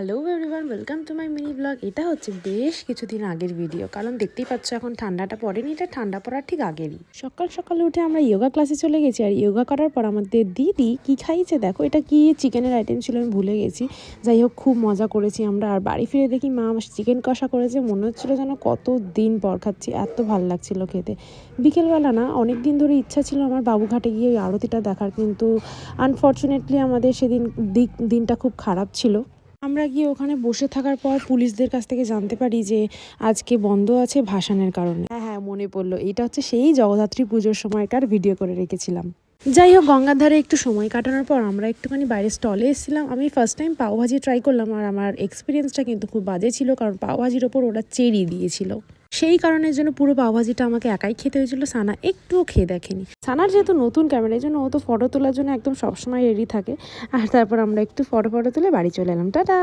Hello everyone, welcome to my mini blog. এটা হচ্ছে বেশ কিছুদিন আগের ভিডিও, কারণ দেখতেই পাচ্ছ এখন ঠান্ডাটা পড়েনি, এটা ঠান্ডা পড়ার ঠিক আগেরই। সকাল সকালে উঠে আমরা যোগা ক্লাসে চলে গেছি, আর যোগা করার পর আমাদের দিদি কি খাইছে দেখো, এটা কি চিকেনের আইটেম ছিল আমি ভুলে গেছি। যাই হোক, খুব মজা করেছি আমরা। আর বাড়ি ফিরে দেখি মা আমার চিকেন কষা করেছে, মনে হচ্ছিলো যেন কত দিন পর খাচ্ছি, এত ভালো লাগছিল খেতে। বিকেলবেলা না, অনেক দিন ধরে ইচ্ছা ছিল আমার বাবুঘাটে গিয়ে ওই আরতিটা দেখার, কিন্তু আনফর্চুনেটলি আমাদের সেদিন দিনটা খুব খারাপ ছিল। আমরা গিয়ে ওখানে বসে থাকার পর পুলিশদের কাছ থেকে জানতে পারি যে আজকে বন্ধ আছে ভাসানের কারণে। হ্যাঁ, মনে পড়লো, এটা হচ্ছে সেই জগদ্ধাত্রী পুজোর সময়কার ভিডিও করে রেখেছিলাম। যাই হোক, গঙ্গার ধারে একটু সময় কাটানোর পর আমরা একটুখানি বাইরে স্টলে এসেছিলাম। আমি ফার্স্ট টাইম পাওভাজি ট্রাই করলাম, আর আমার এক্সপিরিয়েন্সটা কিন্তু খুব বাজে ছিল, কারণ পাওভাজির ওপর ওরা চেরি দিয়েছিল। সেই কারণের জন্য পুরো পাওভাজিটা আমাকে একাই খেতে হয়েছিল, সানা একটুও খেয়ে দেখেনি। সানার যেহেতু নতুন ক্যামেরা, এই জন্য ও তো ফটো তোলার জন্য একদম সবসময় রেডি থাকে। আর তারপর আমরা একটু ফটো তুলে বাড়ি চলে এলাম। টাটা।